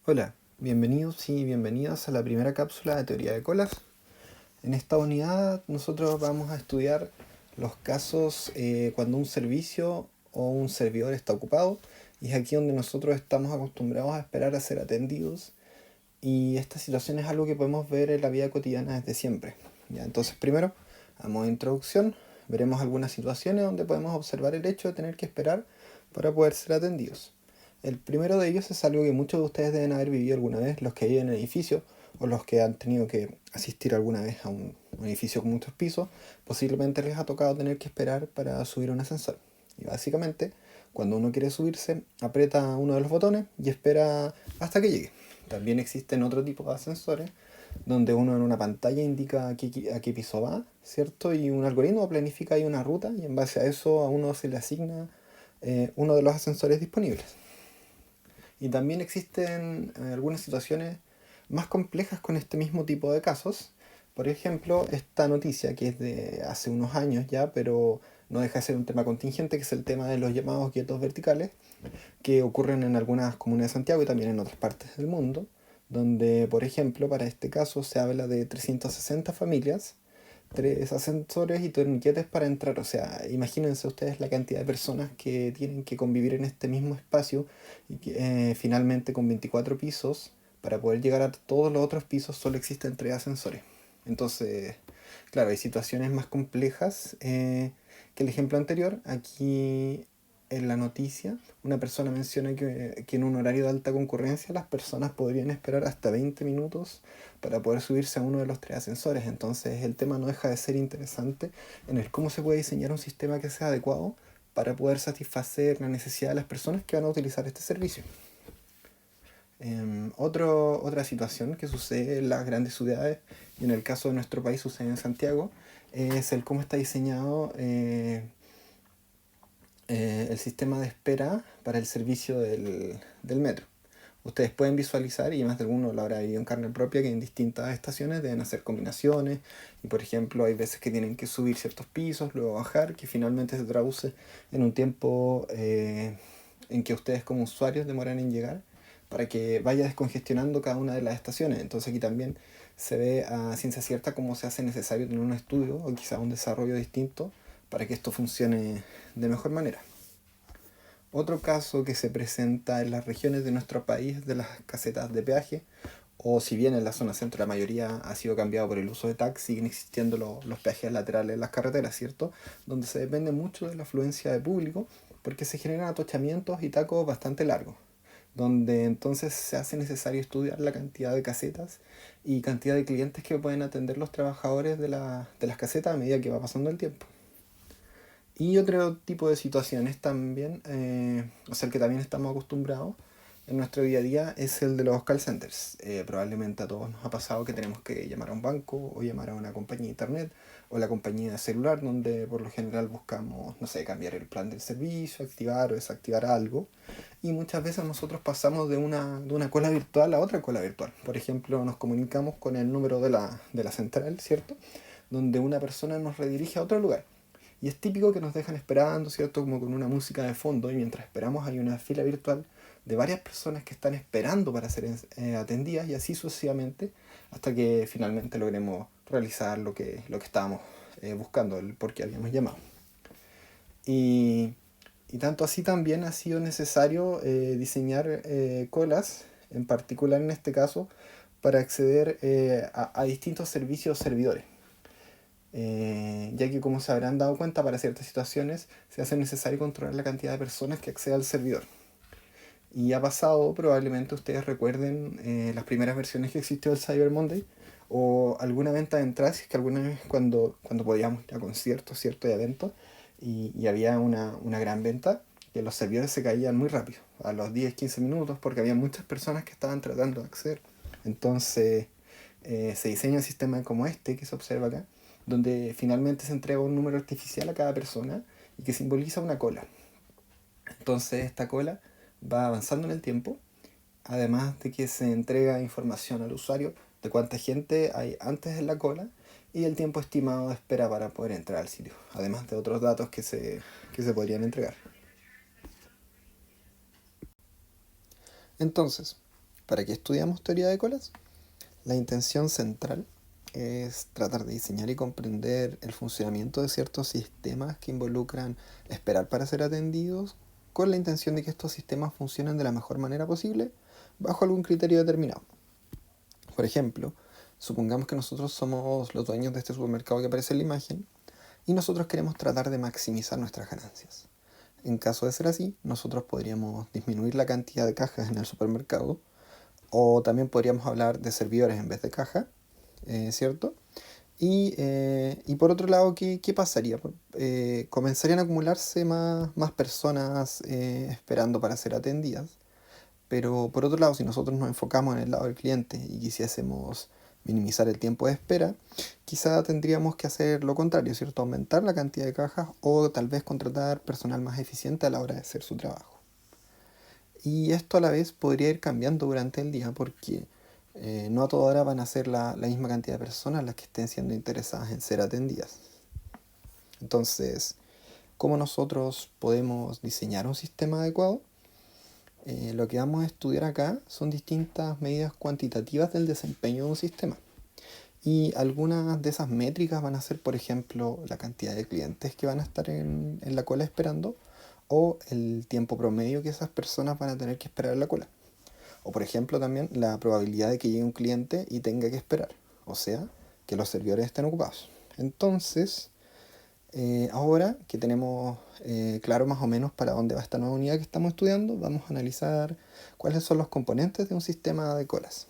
Hola, bienvenidos y bienvenidas a la primera cápsula de teoría de colas. En esta unidad nosotros vamos a estudiar los casos cuando un servicio o un servidor está ocupado, y es aquí donde nosotros estamos acostumbrados a esperar a ser atendidos, y esta situación es algo que podemos ver en la vida cotidiana desde siempre. ¿Ya? Entonces, primero, a modo de introducción, veremos algunas situaciones donde podemos observar el hecho de tener que esperar para poder ser atendidos. El primero de ellos es algo que muchos de ustedes deben haber vivido alguna vez, los que viven en edificios o los que han tenido que asistir alguna vez a un edificio con muchos pisos. Posiblemente les ha tocado tener que esperar para subir un ascensor. Y básicamente, cuando uno quiere subirse, aprieta uno de los botones y espera hasta que llegue. También existen otro tipo de ascensores donde uno en una pantalla indica a qué piso va, ¿cierto? Y un algoritmo planifica ahí una ruta, y en base a eso a uno se le asigna uno de los ascensores disponibles. Y también existen algunas situaciones más complejas con este mismo tipo de casos. Por ejemplo, esta noticia que es de hace unos años ya, pero no deja de ser un tema contingente, que es el tema de los llamados guetos verticales, que ocurren en algunas comunas de Santiago y también en otras partes del mundo, donde, por ejemplo, para este caso se habla de 360 familias, tres ascensores y torniquetes para entrar. O sea, imagínense ustedes la cantidad de personas que tienen que convivir en este mismo espacio, y que finalmente con 24 pisos, para poder llegar a todos los otros pisos solo existen tres ascensores. Entonces, claro, hay situaciones más complejas que el ejemplo anterior. Aquí en la noticia, una persona menciona que en un horario de alta concurrencia las personas podrían esperar hasta 20 minutos para poder subirse a uno de los tres ascensores. Entonces el tema no deja de ser interesante en el cómo se puede diseñar un sistema que sea adecuado para poder satisfacer la necesidad de las personas que van a utilizar este servicio. Otra situación que sucede en las grandes ciudades, y en el caso de nuestro país sucede en Santiago, es el cómo está diseñado el sistema de espera para el servicio del metro. Ustedes pueden visualizar, y más de alguno lo habrá vivido en carne propia, que en distintas estaciones deben hacer combinaciones, y por ejemplo hay veces que tienen que subir ciertos pisos, luego bajar, que finalmente se traduce en un tiempo en que ustedes como usuarios demoran en llegar, para que vaya descongestionando cada una de las estaciones. Entonces aquí también se ve a ciencia cierta cómo se hace necesario tener un estudio o quizás un desarrollo distinto para que esto funcione de mejor manera. Otro caso que se presenta en las regiones de nuestro país es de las casetas de peaje, o si bien en la zona centro la mayoría ha sido cambiado por el uso de taxis, siguen existiendo los peajes laterales en las carreteras, ¿cierto? Donde se depende mucho de la afluencia de público, porque se generan atochamientos y tacos bastante largos, donde entonces se hace necesario estudiar la cantidad de casetas y cantidad de clientes que pueden atender los trabajadores de las casetas a medida que va pasando el tiempo. Y otro tipo de situaciones también, o sea, el que también estamos acostumbrados en nuestro día a día, es el de los call centers. Probablemente a todos nos ha pasado que tenemos que llamar a un banco o llamar a una compañía de internet o la compañía de celular, donde por lo general buscamos, no sé, cambiar el plan del servicio, activar o desactivar algo. Y muchas veces nosotros pasamos de una cola virtual a otra cola virtual. Por ejemplo, nos comunicamos con el número de la central, ¿cierto? Donde una persona nos redirige a otro lugar. Y es típico que nos dejan esperando, ¿cierto? Como con una música de fondo, y mientras esperamos hay una fila virtual de varias personas que están esperando para ser atendidas, y así sucesivamente hasta que finalmente logremos realizar lo que estábamos buscando, el por qué habíamos llamado. Y, y tanto así también ha sido necesario diseñar colas, en particular en este caso, para acceder a distintos servicios servidores. Ya que, como se habrán dado cuenta, para ciertas situaciones se hace necesario controlar la cantidad de personas que accede al servidor. Y ha pasado, probablemente ustedes recuerden las primeras versiones que existió del Cyber Monday, o alguna venta de entradas, si es que alguna vez cuando podíamos ir a conciertos, ¿cierto? Y eventos, y había una gran venta, que los servidores se caían muy rápido, a los 10-15 minutos, porque había muchas personas que estaban tratando de acceder. Entonces se diseña un sistema como este que se observa acá, donde finalmente se entrega un número artificial a cada persona y que simboliza una cola. Entonces esta cola va avanzando en el tiempo, además de que se entrega información al usuario de cuánta gente hay antes en la cola y el tiempo estimado de espera para poder entrar al sitio, además de otros datos que se podrían entregar. Entonces, ¿Para qué estudiamos teoría de colas? La intención central es tratar de diseñar y comprender el funcionamiento de ciertos sistemas que involucran esperar para ser atendidos, con la intención de que estos sistemas funcionen de la mejor manera posible bajo algún criterio determinado. Por ejemplo, supongamos que nosotros somos los dueños de este supermercado que aparece en la imagen y nosotros queremos tratar de maximizar nuestras ganancias. En caso de ser así, nosotros podríamos disminuir la cantidad de cajas en el supermercado, o también podríamos hablar de servidores en vez de caja, ¿cierto? Y por otro lado, ¿qué pasaría? Comenzarían a acumularse más personas esperando para ser atendidas. Pero por otro lado, si nosotros nos enfocamos en el lado del cliente y quisiésemos minimizar el tiempo de espera, quizá tendríamos que hacer lo contrario, ¿cierto? Aumentar la cantidad de cajas o tal vez contratar personal más eficiente a la hora de hacer su trabajo. Y esto a la vez podría ir cambiando durante el día porque no a toda hora van a ser la misma cantidad de personas las que estén siendo interesadas en ser atendidas. Entonces, ¿cómo nosotros podemos diseñar un sistema adecuado? Lo que vamos a estudiar acá son distintas medidas cuantitativas del desempeño de un sistema. Y algunas de esas métricas van a ser, por ejemplo, la cantidad de clientes que van a estar en la cola esperando o el tiempo promedio que esas personas van a tener que esperar en la cola. O, por ejemplo, también la probabilidad de que llegue un cliente y tenga que esperar. O sea, que los servidores estén ocupados. Entonces, ahora que tenemos claro más o menos para dónde va esta nueva unidad que estamos estudiando, vamos a analizar cuáles son los componentes de un sistema de colas.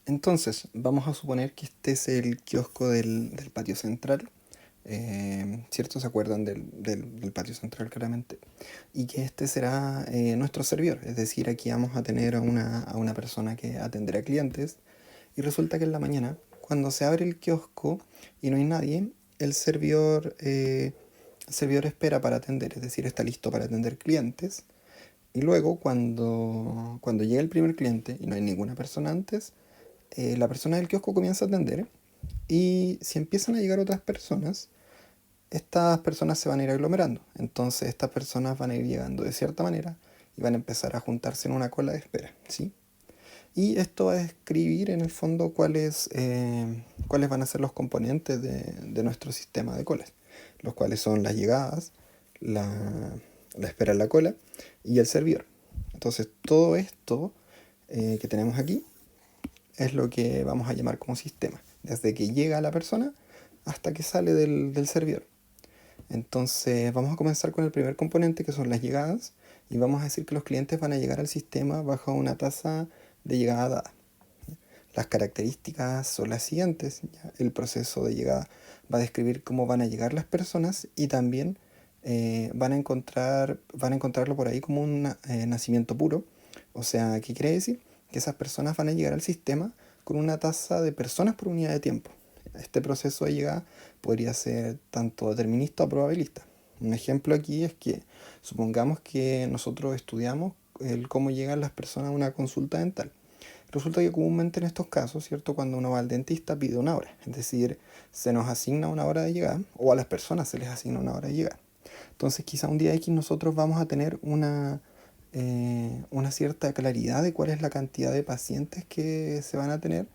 Entonces, vamos a suponer que este es el kiosco del patio central, ¿cierto? ¿Se acuerdan del patio central claramente? Y que este será nuestro servidor, es decir, aquí vamos a tener a una persona que atenderá clientes y resulta que en la mañana, cuando se abre el kiosco y no hay nadie, el servidor espera para atender, es decir, está listo para atender clientes. Y luego, cuando llega el primer cliente y no hay ninguna persona antes, la persona del kiosco comienza a atender. Y si empiezan a llegar otras personas, estas personas se van a ir aglomerando. Entonces, estas personas van a ir llegando de cierta manera y van a empezar a juntarse en una cola de espera, ¿sí? Y esto va a describir en el fondo cuáles van a ser los componentes de nuestro sistema de colas, los cuales son las llegadas, la espera en la cola y el servidor. Entonces todo esto que tenemos aquí es lo que vamos a llamar como sistema, desde que llega la persona hasta que sale del servidor. Entonces vamos a comenzar con el primer componente que son las llegadas y vamos a decir que los clientes van a llegar al sistema bajo una tasa de llegada dada. Las características son las siguientes. ¿Ya? El proceso de llegada va a describir cómo van a llegar las personas y también van a encontrarlo por ahí como un nacimiento puro. O sea, ¿qué quiere decir? Que esas personas van a llegar al sistema con una tasa de personas por unidad de tiempo. Este proceso de llegada podría ser tanto determinista o probabilista. Un ejemplo aquí es que supongamos que nosotros estudiamos el cómo llegan las personas a una consulta dental. Resulta que comúnmente en estos casos, ¿cierto? Cuando uno va al dentista pide una hora, es decir, se nos asigna una hora de llegada o a las personas se les asigna una hora de llegada. Entonces quizá un día X nosotros vamos a tener una cierta claridad de cuál es la cantidad de pacientes que se van a tener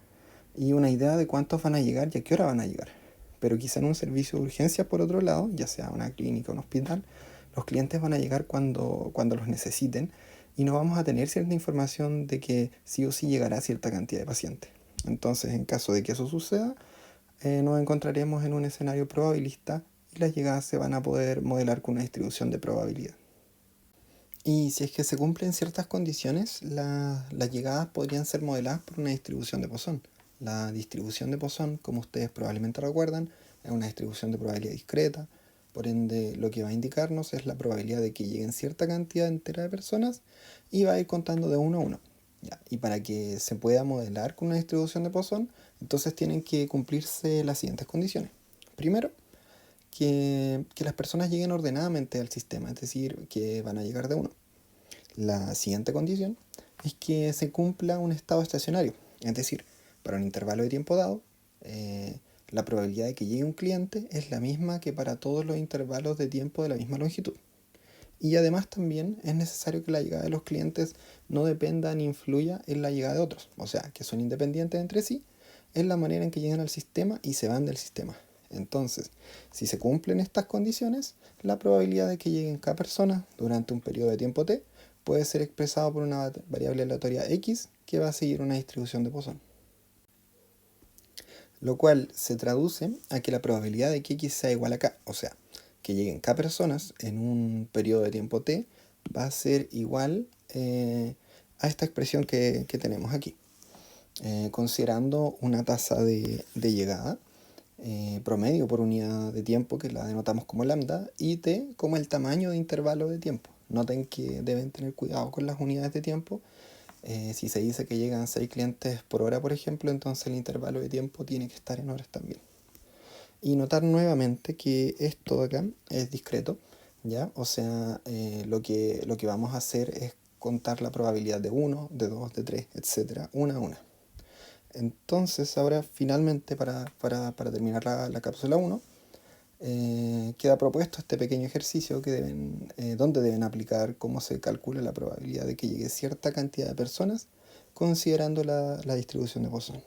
y una idea de cuántos van a llegar y a qué hora van a llegar. Pero quizá en un servicio de urgencias, por otro lado, ya sea una clínica o un hospital, los clientes van a llegar cuando los necesiten y no vamos a tener cierta información de que sí o sí llegará cierta cantidad de pacientes. Entonces, en caso de que eso suceda, nos encontraremos en un escenario probabilista y las llegadas se van a poder modelar con una distribución de probabilidad. Y si es que se cumplen ciertas condiciones, las llegadas podrían ser modeladas por una distribución de Poisson. La distribución de Poisson, como ustedes probablemente recuerdan, es una distribución de probabilidad discreta. Por ende, lo que va a indicarnos es la probabilidad de que lleguen cierta cantidad entera de personas y va a ir contando de uno a uno. Ya, y para que se pueda modelar con una distribución de Poisson, entonces tienen que cumplirse las siguientes condiciones. Primero, que las personas lleguen ordenadamente al sistema, es decir, que van a llegar de uno. La siguiente condición es que se cumpla un estado estacionario, es decir, para un intervalo de tiempo dado, la probabilidad de que llegue un cliente es la misma que para todos los intervalos de tiempo de la misma longitud. Y además también es necesario que la llegada de los clientes no dependa ni influya en la llegada de otros, o sea, que son independientes entre sí, es la manera en que llegan al sistema y se van del sistema. Entonces, si se cumplen estas condiciones, la probabilidad de que lleguen cada persona durante un periodo de tiempo t puede ser expresado por una variable aleatoria x que va a seguir una distribución de Poisson. Lo cual se traduce a que la probabilidad de que x sea igual a k, o sea, que lleguen k personas en un periodo de tiempo t, va a ser igual a esta expresión que tenemos aquí. Considerando una tasa de llegada promedio por unidad de tiempo, que la denotamos como lambda, y t como el tamaño de intervalo de tiempo. Noten que deben tener cuidado con las unidades de tiempo. Si se dice que llegan 6 clientes por hora, por ejemplo, entonces el intervalo de tiempo tiene que estar en horas también. Y notar nuevamente que esto de acá es discreto, ¿ya? O sea, lo que vamos a hacer es contar la probabilidad de 1, de 2, de 3, etcétera, una a una. Entonces, ahora finalmente, para terminar la cápsula 1, queda propuesto este pequeño ejercicio donde deben aplicar cómo se calcula la probabilidad de que llegue cierta cantidad de personas considerando la distribución de Poisson.